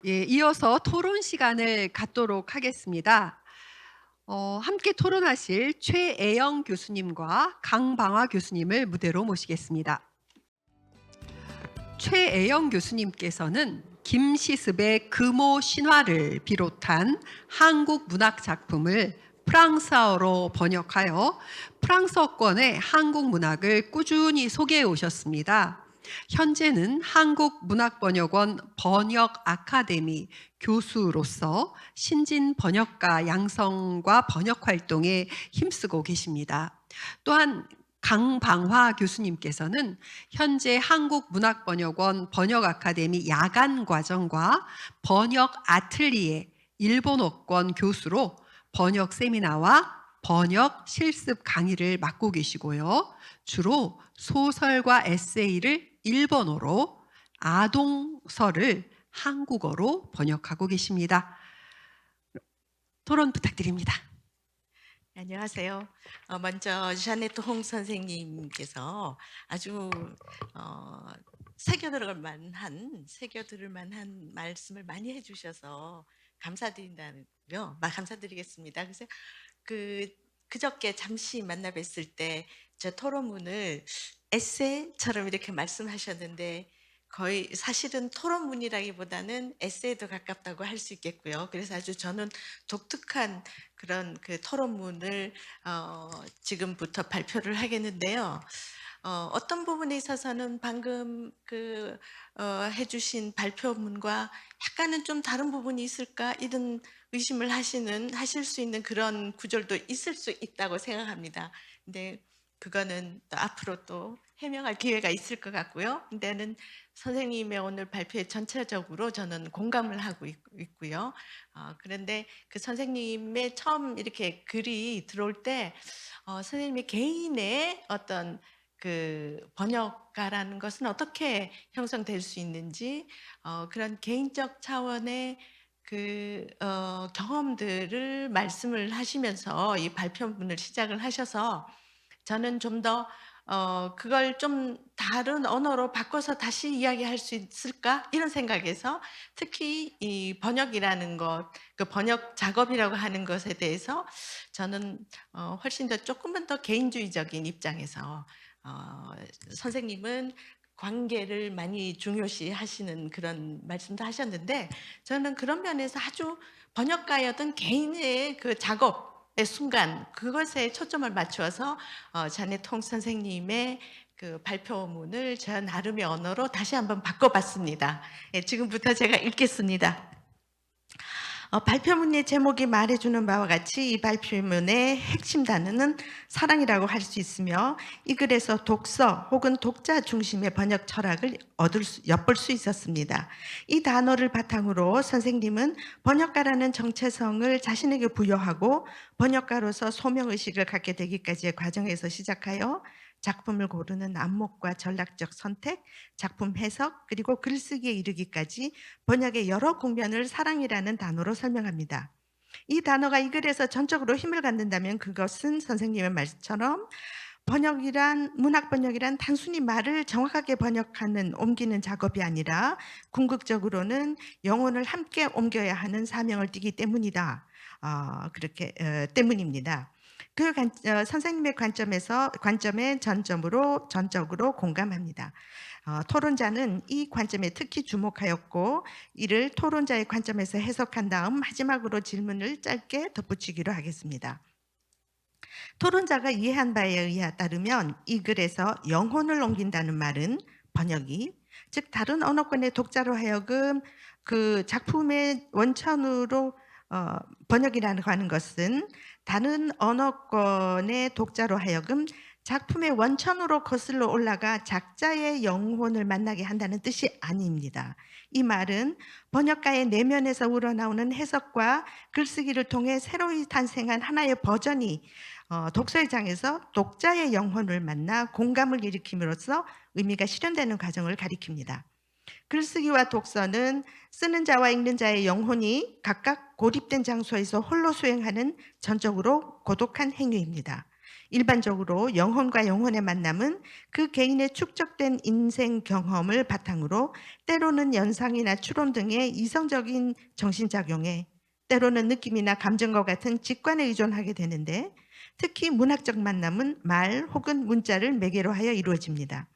예, 이어서 토론 시간을 갖도록 하겠습니다. 함께 토론하실 최애영 교수님과 강방화 교수님을 무대로 모시겠습니다. 최애영 교수님께서는 김시습의 금오 신화를 비롯한 한국 문학 작품을 프랑스어로 번역하여 프랑스어권의 한국 문학을 꾸준히 소개해 오셨습니다. 현재는 한국문학번역원 번역 아카데미 교수로서 신진 번역가 양성과 번역 활동에 힘쓰고 계십니다. 또한 강방화 교수님께서는 현재 한국문학번역원 번역아카데미 야간과정과 번역 아틀리에 일본어권 교수로 번역 세미나와 번역 실습 강의를 맡고 계시고요. 주로 소설과 에세이를 일본어로, 아동서를 한국어로 번역하고 계십니다. 토론 부탁드립니다. 안녕하세요. 먼저 ዣ네트 홍 선생님께서 아주 새겨들을 만한 말씀을 많이 해주셔서 감사드리겠습니다. 그래서 그저께 잠시 만나 뵀을 때 저 토론문을 에세이처럼 이렇게 말씀하셨는데 거의 사실은 토론문이라기보다는 에세이도 가깝다고 할 수 있겠고요. 그래서 아주 저는 독특한 그런 그 토론문을 지금부터 발표를 하겠는데요. 어떤 부분에 있어서는 방금 해주신 발표문과 약간은 좀 다른 부분이 있을까 이런 의심을 하실 수 있는 그런 구절도 있을 수 있다고 생각합니다. 근데 그거는 또 앞으로 또 해명할 기회가 있을 것 같고요. 근데는 선생님의 오늘 발표에 전체적으로 저는 공감을 하고 있고요. 그런데 그 선생님의 처음 이렇게 글이 들어올 때 선생님의 개인의 어떤 그 번역가라는 것은 어떻게 형성될 수 있는지 그런 개인적 차원의 경험들을 말씀을 하시면서 이 발표문을 시작을 하셔서 저는 좀 더 그걸 좀 다른 언어로 바꿔서 다시 이야기할 수 있을까? 이런 생각에서 특히 이 번역이라는 것, 그 번역 작업이라고 하는 것에 대해서 저는 훨씬 더 조금은 더 개인주의적인 입장에서 선생님은 관계를 많이 중요시 하시는 그런 말씀도 하셨는데 저는 그런 면에서 아주 번역가였던 개인의 그 작업의 순간 그것에 초점을 맞추어서 자넷 홍 선생님의 그 발표문을 저 나름의 언어로 다시 한번 바꿔봤습니다. 예, 지금부터 제가 읽겠습니다. 발표문의 제목이 말해주는 바와 같이 이 발표문의 핵심 단어는 사랑이라고 할 수 있으며 이 글에서 독서 혹은 독자 중심의 번역 철학을 엿볼 수 있었습니다. 이 단어를 바탕으로 선생님은 번역가라는 정체성을 자신에게 부여하고 번역가로서 소명의식을 갖게 되기까지의 과정에서 시작하여 작품을 고르는 안목과 전략적 선택, 작품 해석, 그리고 글쓰기에 이르기까지 번역의 여러 국면을 사랑이라는 단어로 설명합니다. 이 단어가 이 글에서 전적으로 힘을 갖는다면 그것은 선생님의 말처럼 문학 번역이란 단순히 말을 정확하게 번역하는 옮기는 작업이 아니라 궁극적으로는 영혼을 함께 옮겨야 하는 사명을 띠기 때문이다. 때문입니다. 선생님의 관점에 전적으로 공감합니다. 토론자는 이 관점에 특히 주목하였고 이를 토론자의 관점에서 해석한 다음 마지막으로 질문을 짧게 덧붙이기로 하겠습니다. 토론자가 이해한 바에 따르면 이 글에서 영혼을 옮긴다는 말은 번역이 즉 다른 언어권의 독자로 하여금 그 작품의 원천으로 번역이라고 하는 것은 다른 언어권의 독자로 하여금 작품의 원천으로 거슬러 올라가 작자의 영혼을 만나게 한다는 뜻이 아닙니다. 이 말은 번역가의 내면에서 우러나오는 해석과 글쓰기를 통해 새로이 탄생한 하나의 버전이 독서의 장에서 독자의 영혼을 만나 공감을 일으킴으로써 의미가 실현되는 과정을 가리킵니다. 글쓰기와 독서는 쓰는 자와 읽는 자의 영혼이 각각 고립된 장소에서 홀로 수행하는 전적으로 고독한 행위입니다. 일반적으로 영혼과 영혼의 만남은 그 개인의 축적된 인생 경험을 바탕으로 때로는 연상이나 추론 등의 이성적인 정신작용에, 때로는 느낌이나 감정과 같은 직관에 의존하게 되는데, 특히 문학적 만남은 말 혹은 문자를 매개로 하여 이루어집니다.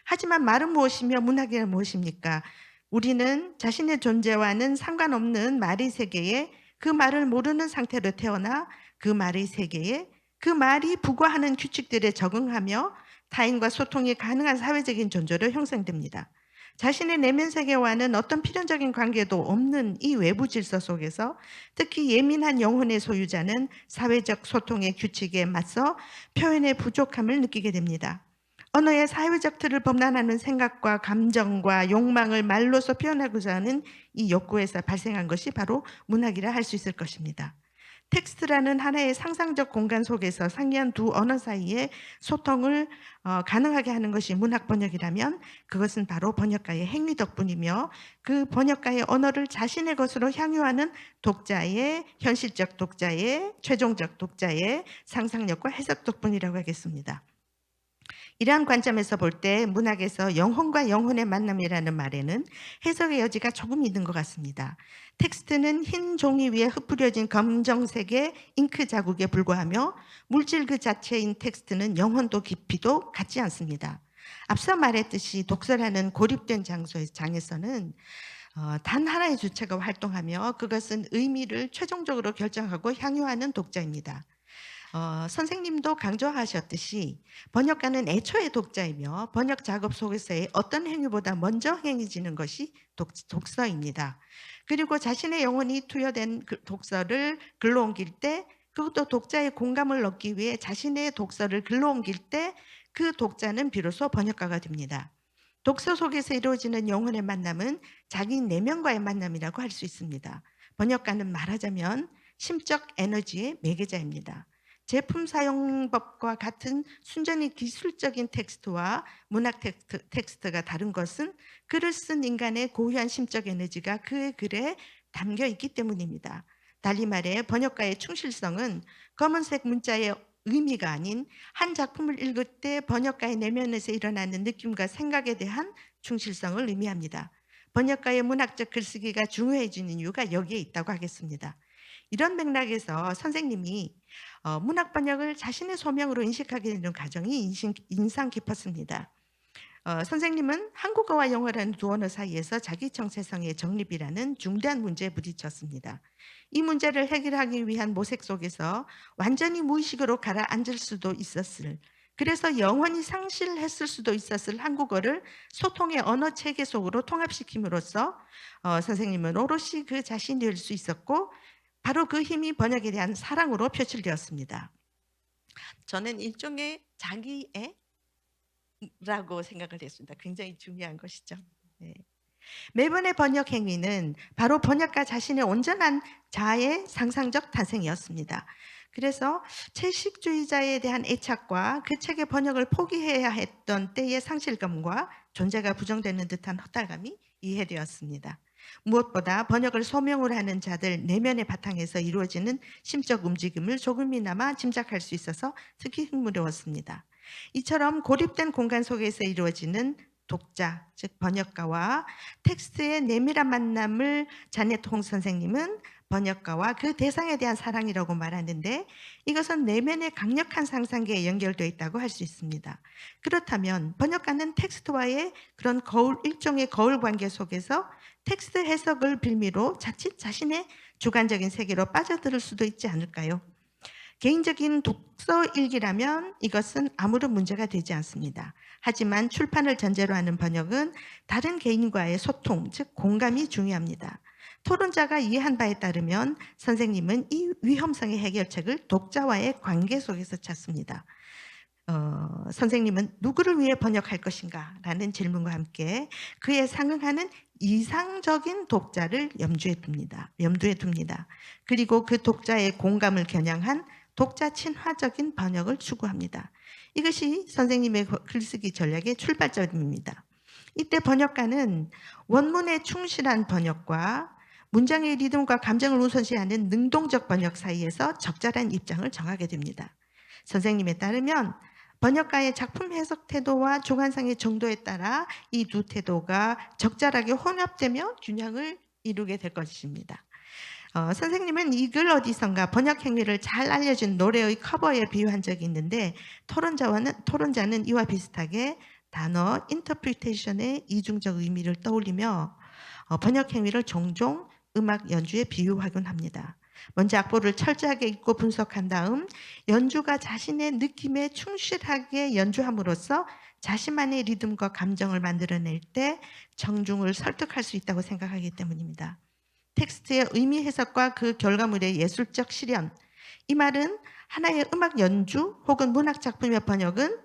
하지만 말은 무엇이며 문학이란 무엇입니까? 우리는 자신의 존재와는 상관없는 말의 세계에 그 말을 모르는 상태로 태어나 그 말의 세계에 그 말이 부과하는 규칙들에 적응하며 타인과 소통이 가능한 사회적인 존재로 형성됩니다. 자신의 내면 세계와는 어떤 필연적인 관계도 없는 이 외부 질서 속에서 특히 예민한 영혼의 소유자는 사회적 소통의 규칙에 맞서 표현의 부족함을 느끼게 됩니다. 언어의 사회적 틀을 범람하는 생각과 감정과 욕망을 말로서 표현하고자 하는 이 욕구에서 발생한 것이 바로 문학이라 할 수 있을 것입니다. 텍스트라는 하나의 상상적 공간 속에서 상이한 두 언어 사이의 소통을 가능하게 하는 것이 문학 번역이라면 그것은 바로 번역가의 행위 덕분이며 그 번역가의 언어를 자신의 것으로 향유하는 독자의 현실적 독자의 최종적 독자의 상상력과 해석 덕분이라고 하겠습니다. 이러한 관점에서 볼 때 문학에서 영혼과 영혼의 만남이라는 말에는 해석의 여지가 조금 있는 것 같습니다. 텍스트는 흰 종이 위에 흩뿌려진 검정색의 잉크 자국에 불과하며 물질 그 자체인 텍스트는 영혼도 깊이도 같지 않습니다. 앞서 말했듯이 독서라는 고립된 장에서는 단 하나의 주체가 활동하며 그것은 의미를 최종적으로 결정하고 향유하는 독자입니다. 선생님도 강조하셨듯이 번역가는 애초의 독자이며 번역 작업 속에서의 어떤 행위보다 먼저 행해지는 것이 독서입니다. 그리고 자신의 영혼이 투여된 독서를 글로 옮길 때 그것도 독자의 공감을 얻기 위해 자신의 독서를 글로 옮길 때 그 독자는 비로소 번역가가 됩니다. 독서 속에서 이루어지는 영혼의 만남은 자기 내면과의 만남이라고 할 수 있습니다. 번역가는 말하자면 심적 에너지의 매개자입니다. 제품 사용법과 같은 순전히 기술적인 텍스트와 문학 텍스트가 다른 것은 글을 쓴 인간의 고유한 심적 에너지가 그의 글에 담겨 있기 때문입니다. 달리 말해 번역가의 충실성은 검은색 문자의 의미가 아닌 한 작품을 읽을 때 번역가의 내면에서 일어나는 느낌과 생각에 대한 충실성을 의미합니다. 번역가의 문학적 글쓰기가 중요해지는 이유가 여기에 있다고 하겠습니다. 이런 맥락에서 선생님이 문학 번역을 자신의 소명으로 인식하게 되는 과정이 인상 깊었습니다. 선생님은 한국어와 영어라는 두 언어 사이에서 자기 정체성의 정립이라는 중대한 문제에 부딪혔습니다. 이 문제를 해결하기 위한 모색 속에서 완전히 무의식으로 가라앉을 수도 있었을, 그래서 영원히 상실했을 수도 있었을 한국어를 소통의 언어 체계 속으로 통합시킴으로써 선생님은 오롯이 그 자신이 될 수 있었고 바로 그 힘이 번역에 대한 사랑으로 표출되었습니다. 저는 일종의 자기애라고 생각을 했습니다. 굉장히 중요한 것이죠. 네. 매번의 번역 행위는 바로 번역가 자신의 온전한 자아의 상상적 탄생이었습니다. 그래서 채식주의자에 대한 애착과 그 책의 번역을 포기해야 했던 때의 상실감과 존재가 부정되는 듯한 허탈감이 이해되었습니다. 무엇보다 번역을 소명으로 하는 자들 내면의 바탕에서 이루어지는 심적 움직임을 조금이나마 짐작할 수 있어서 특히 흥미로웠습니다. 이처럼 고립된 공간 속에서 이루어지는 독자, 즉 번역가와 텍스트의 내밀한 만남을 자넷 홍 선생님은 번역가와 그 대상에 대한 사랑이라고 말하는데 이것은 내면의 강력한 상상계에 연결되어 있다고 할 수 있습니다. 그렇다면 번역가는 텍스트와의 그런 일종의 거울 관계 속에서 텍스트 해석을 빌미로 자칫 자신의 주관적인 세계로 빠져들 수도 있지 않을까요? 개인적인 독서 일기라면 이것은 아무런 문제가 되지 않습니다. 하지만 출판을 전제로 하는 번역은 다른 개인과의 소통, 즉 공감이 중요합니다. 토론자가 이해한 바에 따르면 선생님은 이 위험성의 해결책을 독자와의 관계 속에서 찾습니다. 선생님은 누구를 위해 번역할 것인가? 라는 질문과 함께 그에 상응하는 이상적인 독자를 염두에 둡니다. 그리고 그 독자의 공감을 겨냥한 독자 친화적인 번역을 추구합니다. 이것이 선생님의 글쓰기 전략의 출발점입니다. 이때 번역가는 원문에 충실한 번역과 문장의 리듬과 감정을 우선시하는 능동적 번역 사이에서 적절한 입장을 정하게 됩니다. 선생님에 따르면 번역가의 작품 해석 태도와 조간상의 정도에 따라 이 두 태도가 적절하게 혼합되며 균형을 이루게 될 것입니다. 선생님은 이 글 어디선가 번역 행위를 잘 알려준 노래의 커버에 비유한 적이 있는데 토론자는 이와 비슷하게 단어 인터프리테이션의 이중적 의미를 떠올리며 번역 행위를 종종 음악 연주에 비유하곤 합니다. 먼저 악보를 철저하게 읽고 분석한 다음 연주가 자신의 느낌에 충실하게 연주함으로써 자신만의 리듬과 감정을 만들어낼 때 청중을 설득할 수 있다고 생각하기 때문입니다. 텍스트의 의미 해석과 그 결과물의 예술적 실현, 이 말은 하나의 음악 연주 혹은 문학 작품의 번역은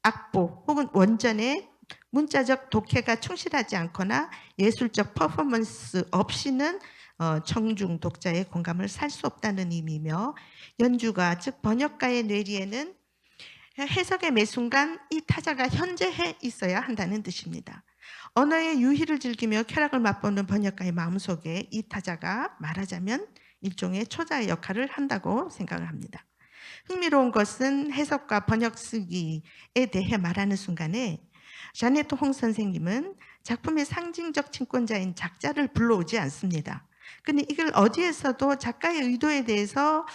악보 혹은 원전의 문자적 독해가 충실하지 않거나 예술적 퍼포먼스 없이는 청중 독자의 공감을 살 수 없다는 의미며, 연주가 즉 번역가의 뇌리에는 해석의 매 순간 이 타자가 현재해 있어야 한다는 뜻입니다. 언어의 유희를 즐기며 쾌락을 맛보는 번역가의 마음속에 이 타자가 말하자면 일종의 초자의 역할을 한다고 생각을 합니다. 흥미로운 것은 해석과 번역 쓰기에 대해 말하는 순간에 자네트 홍 선생님은 작품의 상징적 친권자인 작자를 불러오지 않습니다. 근데 이걸 어디에서도 작가의 의도에 대해서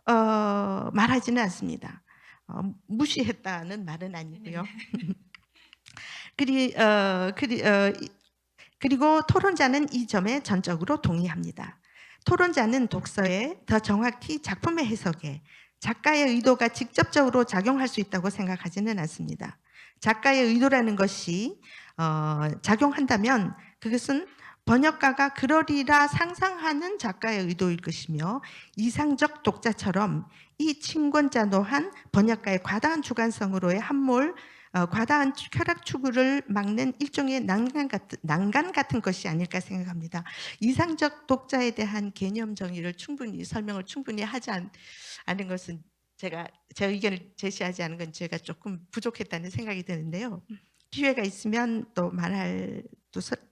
말하지는 않습니다. 무시했다는 말은 아니고요. 그리고 토론자는 이 점에 전적으로 동의합니다. 토론자는 독서에, 더 정확히 작품의 해석에 작가의 의도가 직접적으로 작용할 수 있다고 생각하지는 않습니다. 작가의 의도라는 것이 작용한다면 그것은 번역가가 그러리라 상상하는 작가의 의도일 것이며, 이상적 독자처럼 이 친권자 또한 번역가의 과다한 주관성으로의 함몰, 과다한 쾌락 추구를 막는 일종의 난간 같은 것이 아닐까 생각합니다. 이상적 독자에 대한 개념 정의를 설명을 충분히 하지 않은 것은 제 의견을 제시하지 않은 건 제가 조금 부족했다는 생각이 드는데요. 기회가 있으면 또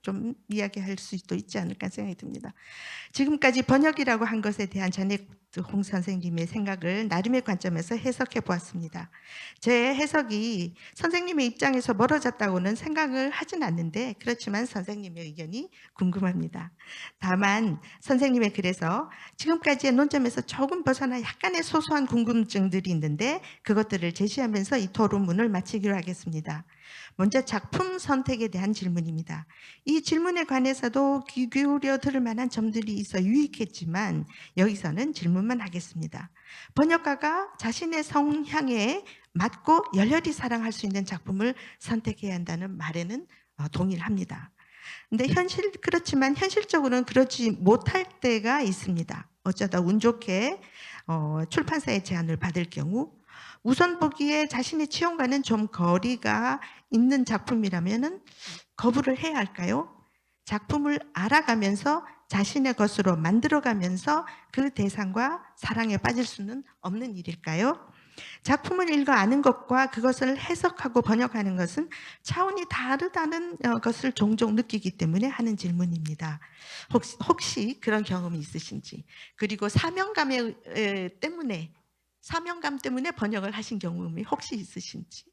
좀 이야기할 수도 있지 않을까 생각이 듭니다. 지금까지 번역이라고 한 것에 대한 자네트 홍 선생님의 생각을 나름의 관점에서 해석해 보았습니다. 제 해석이 선생님의 입장에서 멀어졌다고는 생각을 하진 않는데, 그렇지만 선생님의 의견이 궁금합니다. 다만 선생님의 글에서 지금까지의 논점에서 조금 벗어나 약간의 소소한 궁금증들이 있는데 그것들을 제시하면서 이 토론문을 마치기로 하겠습니다. 먼저 작품 선택에 대한 질문입니다. 이 질문에 관해서도 귀 기울여 들을 만한 점들이 있어 유익했지만 여기서는 질문만 하겠습니다. 번역가가 자신의 성향에 맞고 열렬히 사랑할 수 있는 작품을 선택해야 한다는 말에는 동의합니다. 근데 그렇지만 현실적으로는 그렇지 못할 때가 있습니다. 어쩌다 운 좋게 출판사의 제안을 받을 경우 우선 보기에 자신의 취향과는 좀 거리가 있는 작품이라면 거부를 해야 할까요? 작품을 알아가면서 자신의 것으로 만들어가면서 그 대상과 사랑에 빠질 수는 없는 일일까요? 작품을 읽어 아는 것과 그것을 해석하고 번역하는 것은 차원이 다르다는 것을 종종 느끼기 때문에 하는 질문입니다. 혹시 그런 경험이 있으신지, 그리고 사명감 때문에 번역을 하신 경험이 혹시 있으신지,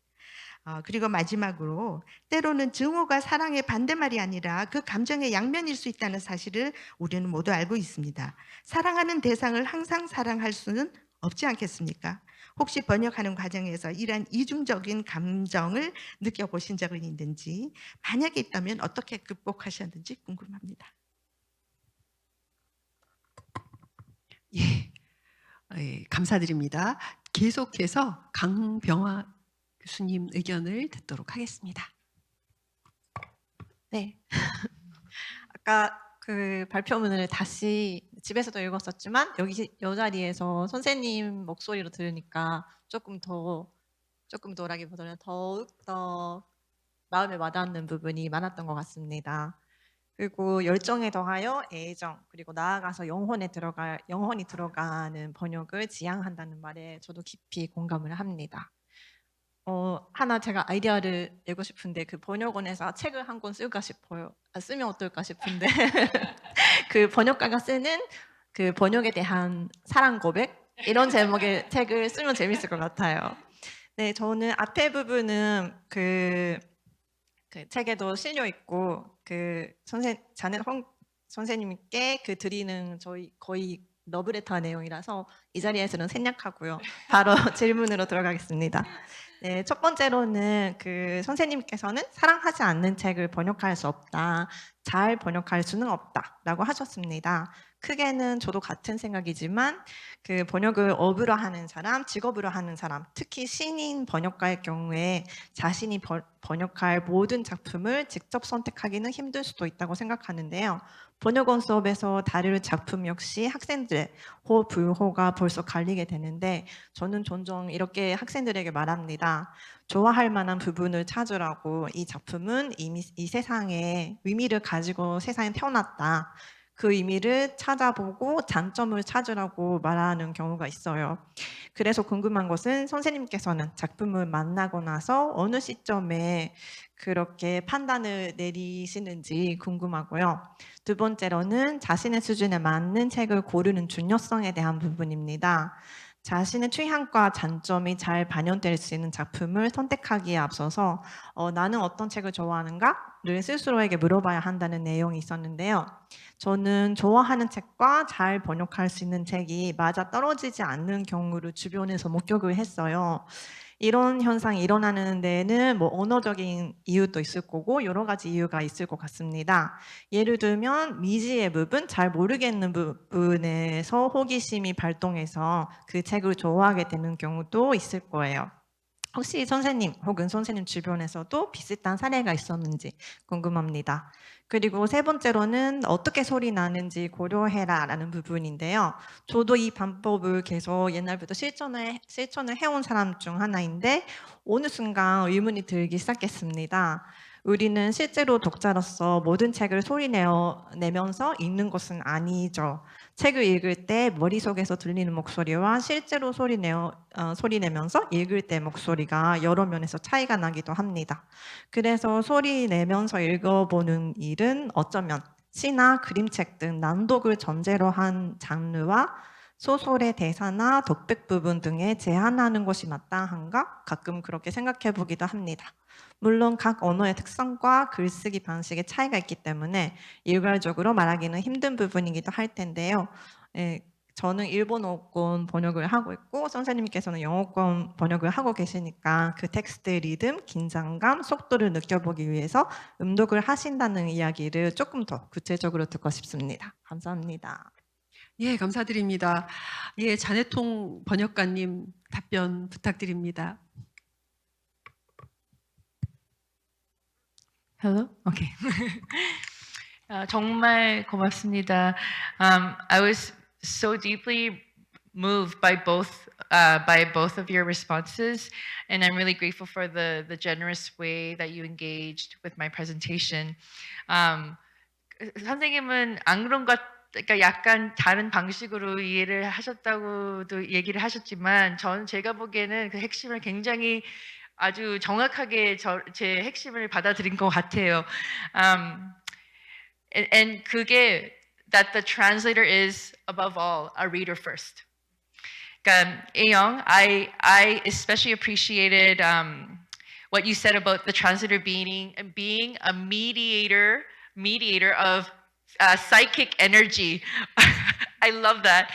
그리고 마지막으로 때로는 증오가 사랑의 반대말이 아니라 그 감정의 양면일 수 있다는 사실을 우리는 모두 알고 있습니다. 사랑하는 대상을 항상 사랑할 수는 없지 않겠습니까? 혹시 번역하는 과정에서 이러한 이중적인 감정을 느껴보신 적은 있는지, 만약에 있다면 어떻게 극복하셨는지 궁금합니다. 예, 감사드립니다. 계속해서 강병화 교수님 의견을 듣도록 하겠습니다. 네. 아까 그 발표문을 다시 집에서도 읽었었지만 이 자리에서 선생님 목소리로 들으니까 조금 더라기보다는 더욱 더 마음에 와닿는 부분이 많았던 것 같습니다. 그리고 열정에 더하여 애정, 그리고 나아가서 영혼이 들어가는 번역을 지향한다는 말에 저도 깊이 공감을 합니다. 하나 제가 아이디어를 내고 싶은데, 그 번역원에서 책을 한 권 쓸까 싶어요. 쓰면 어떨까 싶은데 그 번역가가 쓰는 그 번역에 대한 사랑 고백, 이런 제목의 책을 쓰면 재밌을 것 같아요. 네, 저는 앞에 부분은 그 책에도 실려 있고 자넷 홍 선생님께 드리는 저희 거의 러브레터 내용이라서 이 자리에서는 생략하고요. 바로 질문으로 들어가겠습니다. 네, 첫 번째로는 선생님께서는 사랑하지 않는 책을 번역할 수 없다, 잘 번역할 수는 없다라고 하셨습니다. 크게는 저도 같은 생각이지만 번역을 업으로 하는 사람, 직업으로 하는 사람, 특히 신인 번역가의 경우에 자신이 번역할 모든 작품을 직접 선택하기는 힘들 수도 있다고 생각하는데요. 번역원 수업에서 다룰 작품 역시 학생들의 호, 불호가 벌써 갈리게 되는데 저는 종종 이렇게 학생들에게 말합니다. 좋아할 만한 부분을 찾으라고. 이 작품은 이미 이 세상에 의미를 가지고 세상에 태어났다. 그 의미를 찾아보고 장점을 찾으라고 말하는 경우가 있어요. 그래서 궁금한 것은 선생님께서는 작품을 만나고 나서 어느 시점에 그렇게 판단을 내리시는지 궁금하고요. 두 번째로는 자신의 수준에 맞는 책을 고르는 중요성에 대한 부분입니다. 자신의 취향과 장점이 잘 반영될 수 있는 작품을 선택하기에 앞서서 나는 어떤 책을 좋아하는가를 스스로에게 물어봐야 한다는 내용이 있었는데요. 저는 좋아하는 책과 잘 번역할 수 있는 책이 맞아 떨어지지 않는 경우를 주변에서 목격을 했어요. 이런 현상이 일어나는 데에는 언어적인 이유도 있을 거고 여러 가지 이유가 있을 것 같습니다. 예를 들면 미지의 부분, 잘 모르겠는 부분에서 호기심이 발동해서 그 책을 좋아하게 되는 경우도 있을 거예요. 혹시 선생님 혹은 선생님 주변에서도 비슷한 사례가 있었는지 궁금합니다. 그리고 세 번째로는 어떻게 소리 나는지 고려해라 라는 부분인데요. 저도 이 방법을 계속 옛날부터 실천을 해온 사람 중 하나인데 어느 순간 의문이 들기 시작했습니다. 우리는 실제로 독자로서 모든 책을 소리내면서 읽는 것은 아니죠. 책을 읽을 때 머릿속에서 들리는 목소리와 실제로 소리내면서 읽을 때 목소리가 여러 면에서 차이가 나기도 합니다. 그래서 소리내면서 읽어보는 일은 어쩌면 시나 그림책 등 낭독을 전제로 한 장르와 소설의 대사나 독백 부분 등에 제한하는 것이 마땅한가? 가끔 그렇게 생각해 보기도 합니다. 물론 각 언어의 특성과 글쓰기 방식의 차이가 있기 때문에 일괄적으로 말하기는 힘든 부분이기도 할 텐데요. 저는 일본어권 번역을 하고 있고 선생님께서는 영어권 번역을 하고 계시니까 그 텍스트 리듬, 긴장감, 속도를 느껴보기 위해서 음독을 하신다는 이야기를 조금 더 구체적으로 듣고 싶습니다. 감사합니다. 예, 감사드립니다. 예, 자네통 번역가님 답변 부탁드립니다. Hello? Okay. 정말 고맙습니다. I was so deeply moved by both of your responses, and I'm really grateful for the generous way that you engaged with my presentation. 선생님은 안 그런 것 그러니까 약간 다른 방식으로 이해를 하셨다고도 얘기를 하셨지만 제가 보기에는 그 핵심을 굉장히 아주 정확하게 제 핵심을 받아들인 것 같아요. And 그게 that the translator is above all a reader first. 그러니까 Ayoung, I especially appreciated what you said about the translator being a mediator of psychic energy. I love that.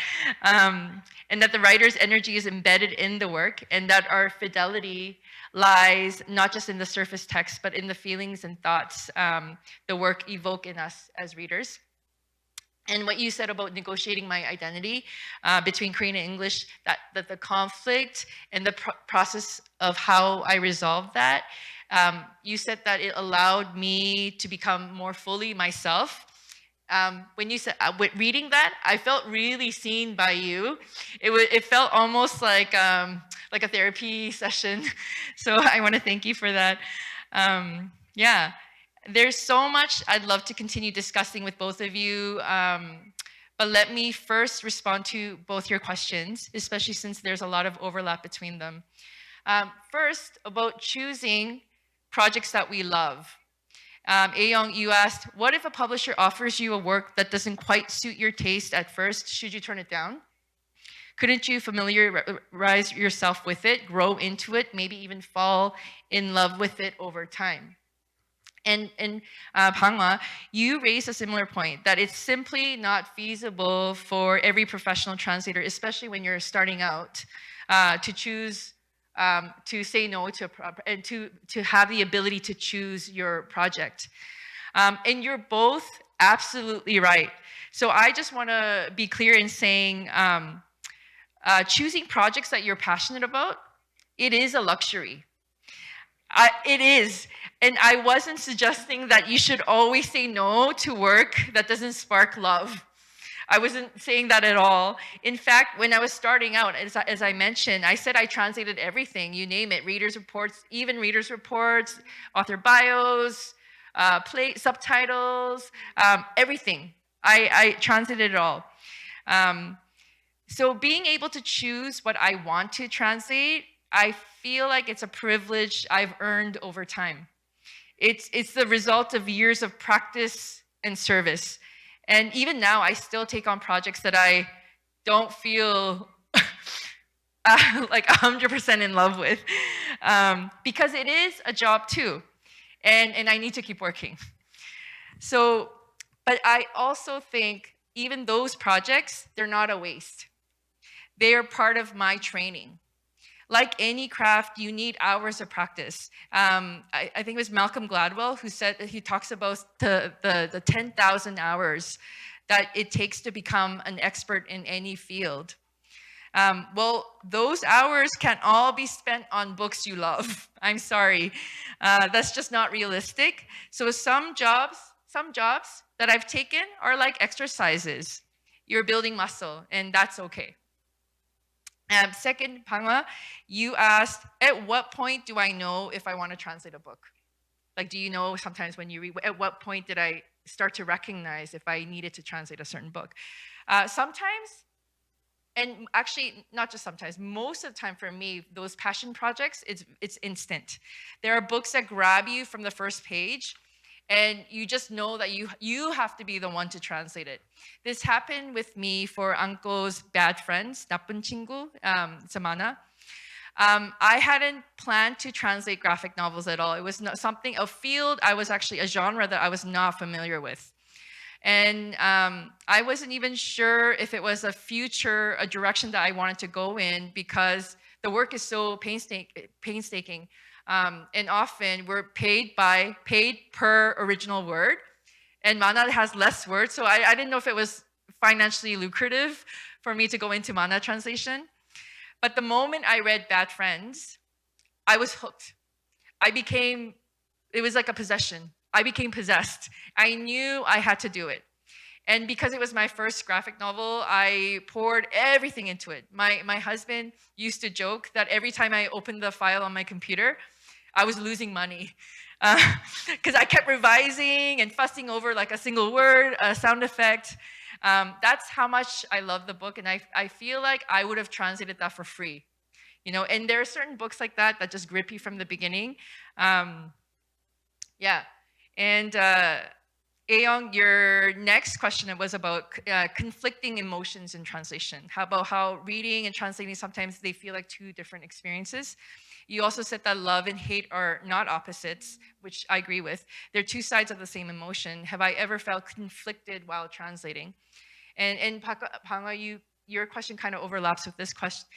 And that the writer's energy is embedded in the work, and that our fidelity lies not just in the surface text, but in the feelings and thoughts the work evoke in us as readers. And what you said about negotiating my identity between Korean and English, that the conflict and the process of how I resolved that, you said that it allowed me to become more fully myself. When you said, reading that, I felt really seen by you. It felt almost like a therapy session. So I want to thank you for that. Yeah, there's so much I'd love to continue discussing with both of you. But let me first respond to both your questions, especially since there's a lot of overlap between them. First, about choosing projects that we love. Ayoung, you asked, what if a publisher offers you a work that doesn't quite suit your taste at first? Should you turn it down? Couldn't you familiarize yourself with it, grow into it, maybe even fall in love with it over time? And Bangwa, you raised a similar point that it's simply not feasible for every professional translator, especially when you're starting out, to choose to say no to and to have the ability to choose your project. And you're both absolutely right. So I just want to be clear in saying choosing projects that you're passionate about, it is a luxury. It is. And I wasn't suggesting that you should always say no to work that doesn't spark love. I wasn't saying that at all. In fact, when I was starting out, as I mentioned, I said I translated everything, you name it, readers' reports, even readers' reports, author bios, subtitles, everything. I translated it all. So being able to choose what I want to translate, I feel like it's a privilege I've earned over time. It's the result of years of practice and service. And even now, I still take on projects that I don't feel like 100% in love with, because it is a job too, and I need to keep working. So, but I also think even those projects, they're not a waste. They are part of my training. Like any craft, you need hours of practice. I think it was Malcolm Gladwell who said that he talks about the 10,000 hours that it takes to become an expert in any field. Well, those hours can't all be spent on books you love. I'm sorry. That's just not realistic. So some jobs that I've taken are like exercises. You're building muscle, and that's okay. Second, Bangwa, you asked, at what point do I know if I want to translate a book? Like, do you know sometimes when you read, at what point did I start to recognize if I needed to translate a certain book? Sometimes, and actually not just sometimes, most of the time for me, those passion projects, it's instant. There are books that grab you from the first page, and you just know that you have to be the one to translate it. This happened with me for Anko's Bad Friends, 나쁜 친구, it's a manhwa. I hadn't planned to translate graphic novels at all. It was not something, a field, a genre that I was not familiar with. And I wasn't even sure if it was a direction that I wanted to go in, because the work is so painstaking. And often we're paid per original word, and manhwa has less words, so I didn't know if it was financially lucrative for me to go into manhwa translation. But the moment I read Bad Friends, I was hooked. It was like a possession. I became possessed. I knew I had to do it. And because it was my first graphic novel, I poured everything into it. My husband used to joke that every time I opened the file on my computer, I was losing money, because I kept revising and fussing over like a single word, a sound effect. That's how much I love the book, and I feel like I would have translated that for free. You know, and there are certain books like that just grip you from the beginning. Yeah, and Ayoung, your next question was about conflicting emotions in translation. How about how reading and translating, sometimes they feel like two different experiences. You also said that love and hate are not opposites, which I agree with. They're two sides of the same emotion. Have I ever felt conflicted while translating? And Bangwa, your question kind of overlaps with this question.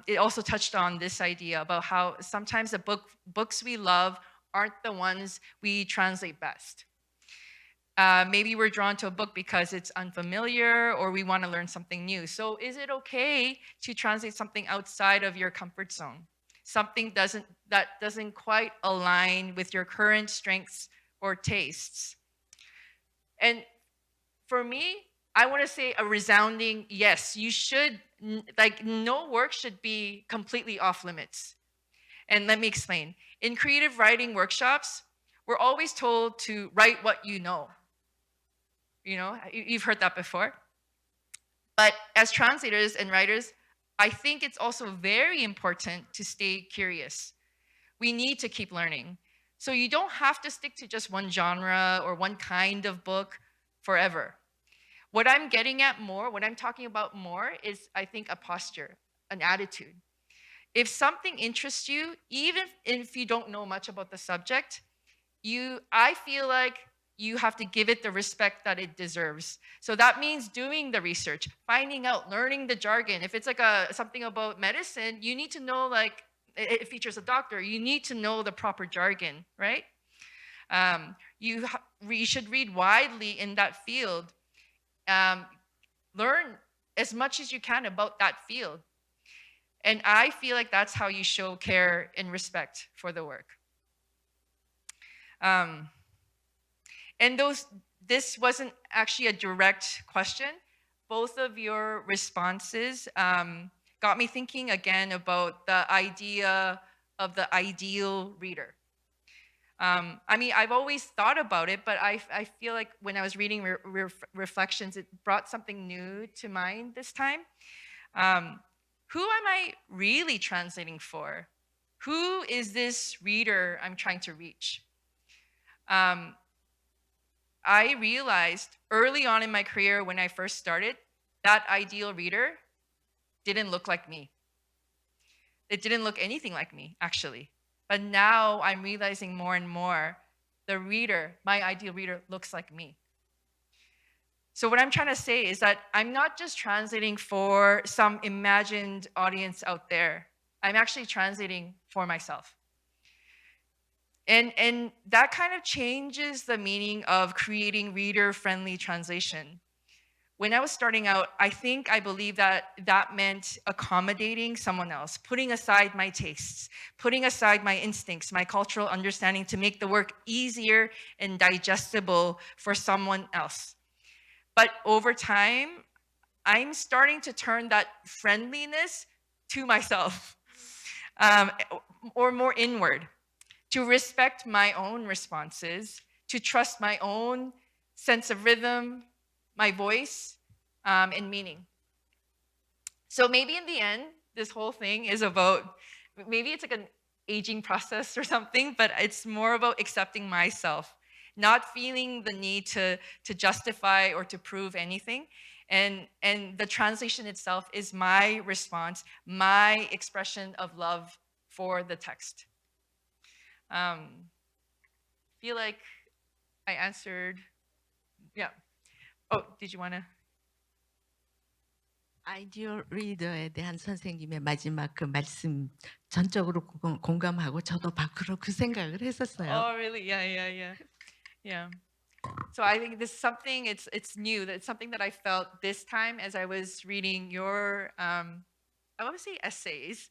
It also touched on this idea about how sometimes the books we love aren't the ones we translate best. Maybe we're drawn to a book because it's unfamiliar, or we want to learn something new. So is it okay to translate something outside of your comfort zone? Something that doesn't quite align with your current strengths or tastes? And for me, I want to say a resounding yes. You should, like, no work should be completely off limits. And let me explain. In creative writing workshops, we're always told to write what you know. You know, you've heard that before. But as translators and writers, I think it's also very important to stay curious. We need to keep learning. So you don't have to stick to just one genre or one kind of book forever. What I'm getting at more, what I'm talking about more is, I think, a posture, an attitude. If something interests you, even if you don't know much about the subject, I feel like you have to give it the respect that it deserves. So that means doing the research, finding out, learning the jargon. If it's like something about medicine, you need to know, like, it features a doctor, you need to know the proper jargon, right? You should read widely in that field. Learn as much as you can about that field. And I feel like that's how you show care and respect for the work. And this wasn't actually a direct question. Both of your responses got me thinking again about the idea of the ideal reader. I mean, I've always thought about it, but I feel like when I was reading Reflections, it brought something new to mind this time. Who am I really translating for? Who is this reader I'm trying to reach? I realized early on in my career when I first started, that ideal reader didn't look like me. It didn't look anything like me, actually. But now I'm realizing more and more, the reader, my ideal reader, looks like me. So what I'm trying to say is that I'm not just translating for some imagined audience out there. I'm actually translating for myself. And that kind of changes the meaning of creating reader-friendly translation. When I was starting out, I believe that meant accommodating someone else, putting aside my tastes, putting aside my instincts, my cultural understanding to make the work easier and digestible for someone else. But over time, I'm starting to turn that friendliness to myself, or more inward, to respect my own responses, to trust my own sense of rhythm, my voice, and meaning. So maybe in the end, this whole thing is about, maybe it's like an aging process or something, but it's more about accepting myself, not feeling the need to justify or to prove anything. And the translation itself is my response, my expression of love for the text. Feel like I answered, yeah. Oh, did you want to? 아이디어 리더에 대한 선생님의 마지막 그 말씀 전적으로 공감하고 저도 밖으로 그 생각을 했었어요. Oh, really? Yeah. So I think this is something, it's new. It's something that I felt this time as I was reading your, I want to say essays.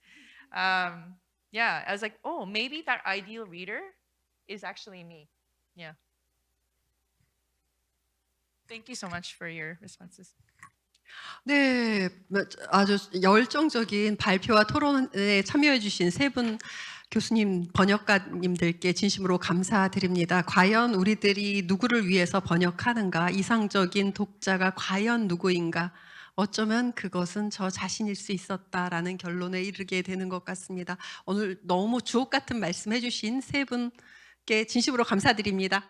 Yeah, I was like, oh, maybe that ideal reader is actually me. Yeah. Thank you so much for your responses. 네, 아주 열정적인 발표와 토론에 참여해 주신 세 분 교수님, 번역가님들께 진심으로 감사드립니다. 과연 우리들이 누구를 위해서 번역하는가? 이상적인 독자가 과연 누구인가? 어쩌면 그것은 저 자신일 수 있었다라는 결론에 이르게 되는 것 같습니다. 오늘 너무 주옥 같은 말씀 해주신 세 분께 진심으로 감사드립니다.